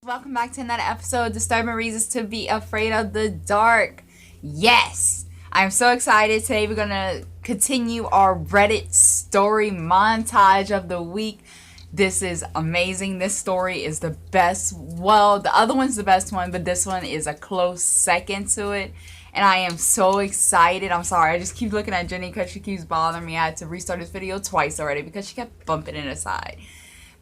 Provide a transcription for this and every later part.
Welcome back to another episode of Disturbing Reasons to Be Afraid of the Dark. Yes, I'm so excited. Today we're going to continue our Reddit story montage of the week. This is amazing. This story is the best. Well, the other one's the best one, but this one is a close second to it. And I am so excited. I'm sorry, I just keep looking at Jenny because she keeps bothering me. I had to restart this video twice already because she kept bumping it aside.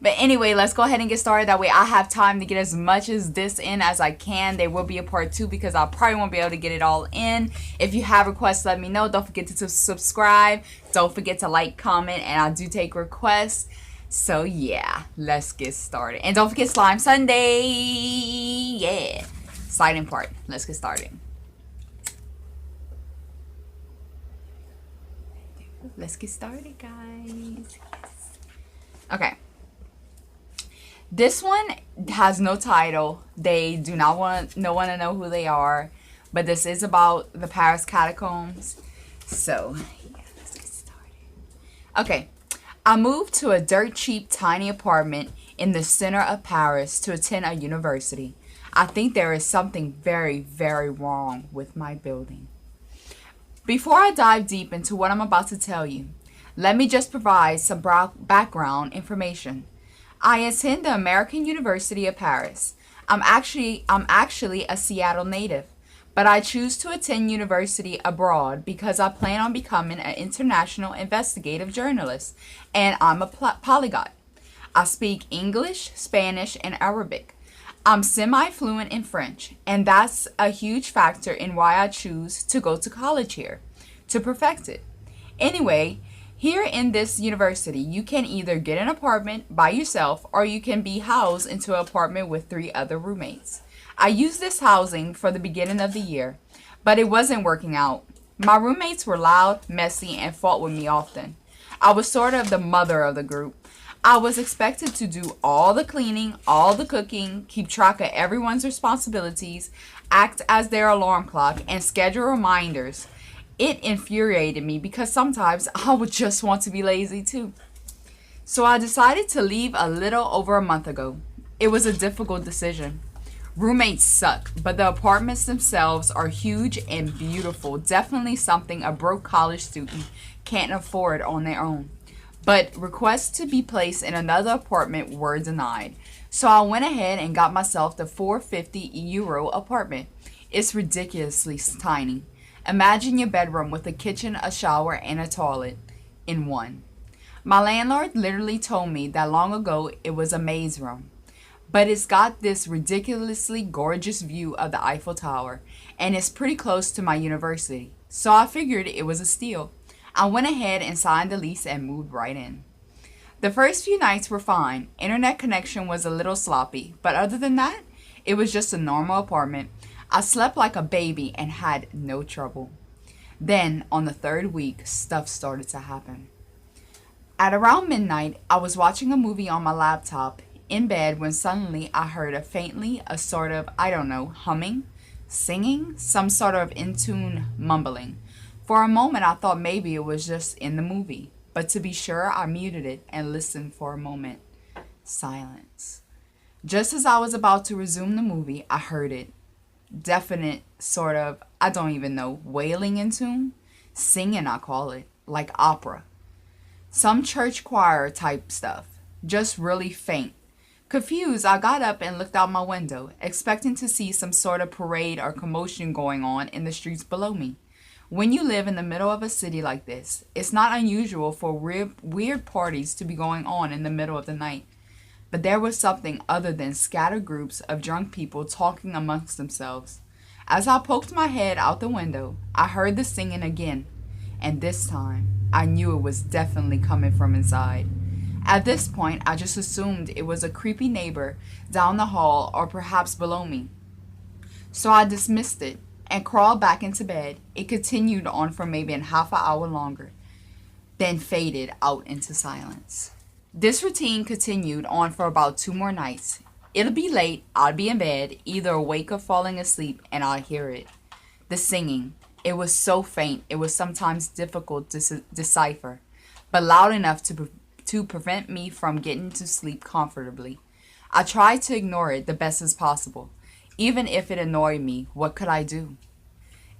But anyway, let's go ahead and get started. That way I have time to get as much as this in as I can. There will be a part 2 because I probably won't be able to get it all in. If you have requests, let me know. Don't forget to subscribe. Don't forget to like, comment, and I do take requests. So yeah, let's get started. And don't forget Slime Sunday. Yeah. Exciting part. Let's get started. Let's get started, guys. Okay. This one has no title. They do not want no one to know who they are. But this is about the Paris catacombs. So, yeah, let's get started. Okay. I moved to a dirt cheap tiny apartment in the center of Paris to attend a university. I think there is something very, very wrong with my building. Before I dive deep into what I'm about to tell you, let me just provide some background information. I attend the American University of Paris. I'm actually a Seattle native, but I choose to attend university abroad because I plan on becoming an international investigative journalist, and I'm a polyglot. I speak English, Spanish, and Arabic. I'm semi-fluent in French, and that's a huge factor in why I choose to go to college here, to perfect it. Anyway, here in this university, you can either get an apartment by yourself or you can be housed into an apartment with 3 other roommates. I used this housing for the beginning of the year, but it wasn't working out. My roommates were loud, messy, and fought with me often. I was sort of the mother of the group. I was expected to do all the cleaning, all the cooking, keep track of everyone's responsibilities, act as their alarm clock, and schedule reminders. It infuriated me because sometimes I would just want to be lazy too. So I decided to leave a little over a month ago. It was a difficult decision. Roommates suck, but the apartments themselves are huge and beautiful. Definitely something a broke college student can't afford on their own. But requests to be placed in another apartment were denied. So I went ahead and got myself the €450 apartment. It's ridiculously tiny. Imagine your bedroom with a kitchen, a shower, and a toilet in one. My landlord literally told me that long ago it was a maze room. But it's got this ridiculously gorgeous view of the Eiffel Tower, and it's pretty close to my university. So I figured it was a steal. I went ahead and signed the lease and moved right in. The first few nights were fine. Internet connection was a little sloppy, but other than that, it was just a normal apartment. I slept like a baby and had no trouble. Then, on the 3rd week, stuff started to happen. At around midnight, I was watching a movie on my laptop in bed when suddenly I heard a sort of, I don't know, humming, singing, some sort of in tune mumbling. For a moment, I thought maybe it was just in the movie, but to be sure, I muted it and listened for a moment. Silence. Just as I was about to resume the movie, I heard it. Definite sort of, I don't even know, wailing in tune? Singing, I call it, like opera. Some church choir type stuff, just really faint. Confused, I got up and looked out my window, expecting to see some sort of parade or commotion going on in the streets below me. When you live in the middle of a city like this, it's not unusual for weird parties to be going on in the middle of the night. But there was something other than scattered groups of drunk people talking amongst themselves. As I poked my head out the window, I heard the singing again, and this time I knew it was definitely coming from inside. At this point, I just assumed it was a creepy neighbor down the hall or perhaps below me. So I dismissed it and crawled back into bed. It continued on for maybe a half an hour longer, then faded out into silence. This routine continued on for about 2 more nights. It'll be late, I'll be in bed, either awake or falling asleep, and I'll hear it. The singing. It was so faint, it was sometimes difficult to decipher, but loud enough to prevent me from getting to sleep comfortably. I tried to ignore it the best as possible. Even if it annoyed me, what could I do?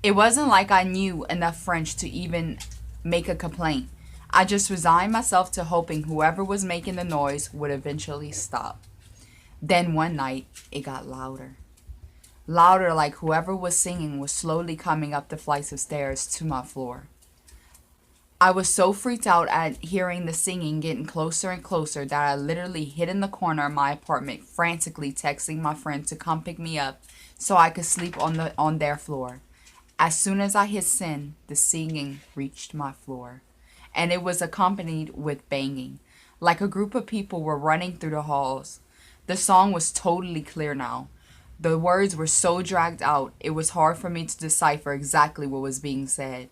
It wasn't like I knew enough French to even make a complaint. I just resigned myself to hoping whoever was making the noise would eventually stop. Then one night, it got louder. Louder, like whoever was singing was slowly coming up the flights of stairs to my floor. I was so freaked out at hearing the singing getting closer and closer that I literally hid in the corner of my apartment, frantically texting my friend to come pick me up so I could sleep on their floor. As soon as I hit send, the singing reached my floor, and it was accompanied with banging, like a group of people were running through the halls. The song was totally clear now. The words were so dragged out, it was hard for me to decipher exactly what was being said,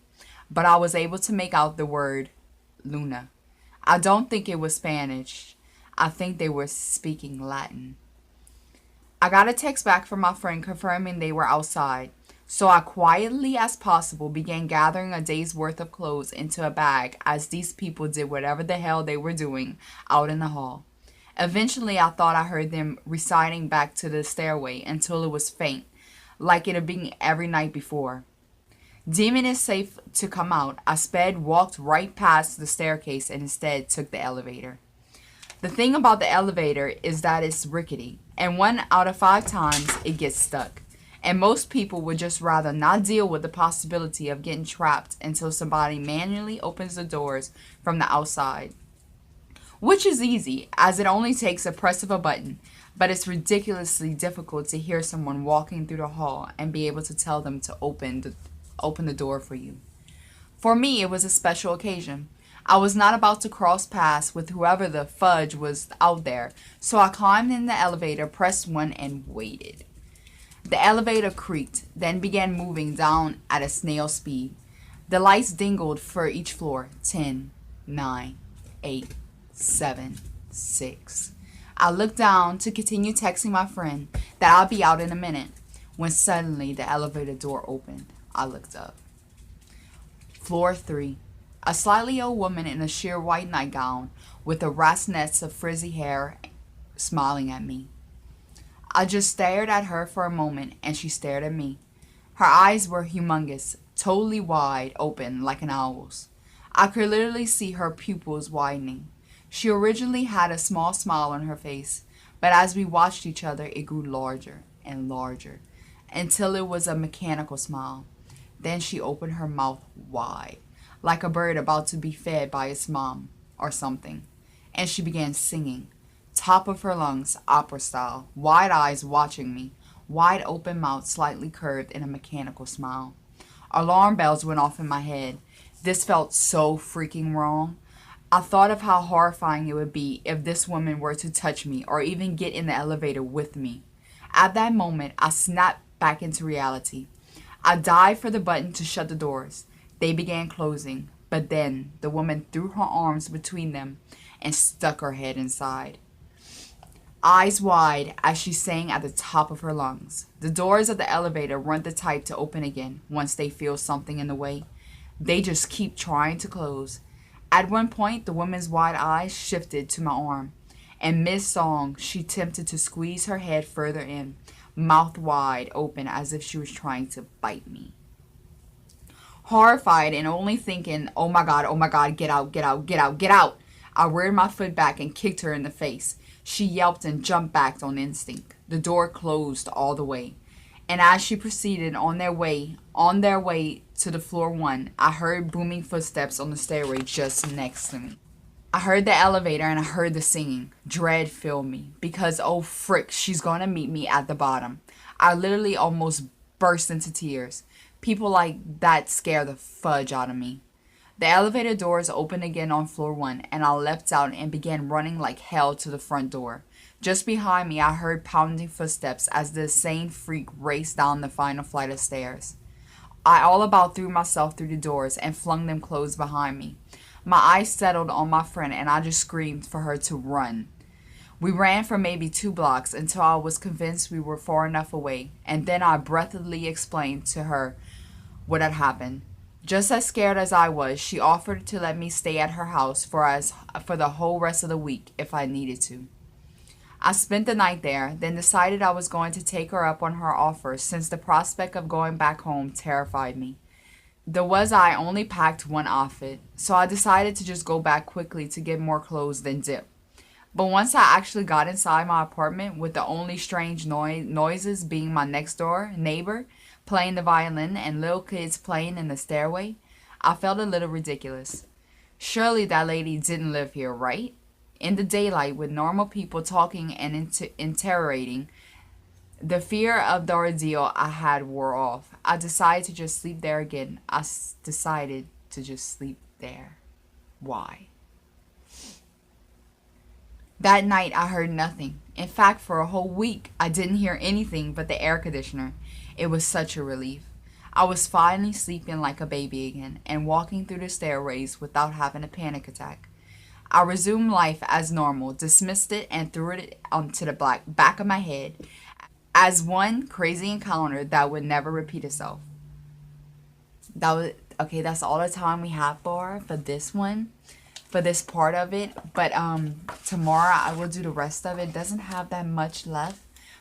but I was able to make out the word Luna. I don't think it was Spanish. I think they were speaking Latin. I got a text back from my friend confirming they were outside, so I quietly as possible began gathering a day's worth of clothes into a bag as these people did whatever the hell they were doing out in the hall. Eventually, I thought I heard them reciting back to the stairway until it was faint, like it had been every night before. Deeming it safe to come out, I walked right past the staircase and instead took the elevator. The thing about the elevator is that it's rickety, and 1 out of 5 times it gets stuck. And most people would just rather not deal with the possibility of getting trapped until somebody manually opens the doors from the outside. Which is easy, as it only takes a press of a button, but it's ridiculously difficult to hear someone walking through the hall and be able to tell them to open the door for you. For me, it was a special occasion. I was not about to cross paths with whoever the fudge was out there, so I climbed in the elevator, pressed 1, and waited. The elevator creaked, then began moving down at a snail speed. The lights dingled for each floor. 10, 9, 8, 7, 6. I looked down to continue texting my friend that I'll be out in a minute, when suddenly the elevator door opened. I looked up. Floor 3. A slightly old woman in a sheer white nightgown with a rat's nest of frizzy hair smiling at me. I just stared at her for a moment and she stared at me. Her eyes were humongous, totally wide open like an owl's. I could literally see her pupils widening. She originally had a small smile on her face, but as we watched each other, it grew larger and larger until it was a mechanical smile. Then she opened her mouth wide, like a bird about to be fed by its mom or something, and she began singing, top of her lungs, opera style, wide eyes watching me, wide open mouth slightly curved in a mechanical smile. Alarm bells went off in my head. This felt so freaking wrong. I thought of how horrifying it would be if this woman were to touch me or even get in the elevator with me. At that moment, I snapped back into reality. I dived for the button to shut the doors. They began closing, but then the woman threw her arms between them and stuck her head inside, eyes wide as she sang at the top of her lungs. The doors of the elevator weren't the type to open again once they feel something in the way. They just keep trying to close. At one point, the woman's wide eyes shifted to my arm, and mid-song, she attempted to squeeze her head further in, mouth wide open as if she was trying to bite me. Horrified and only thinking, oh my God, get out, get out, get out, get out, I reared my foot back and kicked her in the face. She yelped and jumped back on instinct. The door closed all the way. And as she proceeded on their way to the floor 1, I heard booming footsteps on the stairway just next to me. I heard the elevator and I heard the singing. Dread filled me because, oh frick, she's gonna meet me at the bottom. I literally almost burst into tears. People like that scare the fudge out of me. The elevator doors opened again on floor 1, and I leapt out and began running like hell to the front door. Just behind me, I heard pounding footsteps as the insane freak raced down the final flight of stairs. I all about threw myself through the doors and flung them closed behind me. My eyes settled on my friend, and I just screamed for her to run. We ran for maybe 2 blocks until I was convinced we were far enough away, and then I breathlessly explained to her what had happened. Just as scared as I was, she offered to let me stay at her house for the whole rest of the week if I needed to. I spent the night there, then decided I was going to take her up on her offer since the prospect of going back home terrified me. Though was I only packed one outfit, so I decided to just go back quickly to get more clothes than dip. But once I actually got inside my apartment, with the only strange noises being my next door neighbor playing the violin and little kids playing in the stairway, I felt a little ridiculous. Surely that lady didn't live here, right? In the daylight, with normal people talking and interrogating, the fear of the ordeal I had wore off. I decided to just sleep there again. Decided to just sleep there. Why? That night I heard nothing. In fact, for a whole week, I didn't hear anything but the air conditioner. It was such a relief. I was finally sleeping like a baby again and walking through the stairways without having a panic attack. I resumed life as normal, dismissed it, and threw it onto the back of my head as one crazy encounter that would never repeat itself. That was okay. That's all the time we have for this one, for this part of it. But tomorrow I will do the rest of it. It doesn't have that much left,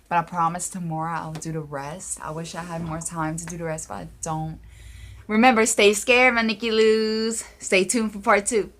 but I promise tomorrow I'll do the rest. I wish I had more time to do the rest, but I don't. Remember, stay scared, my Nikki Loos. Stay tuned for part 2.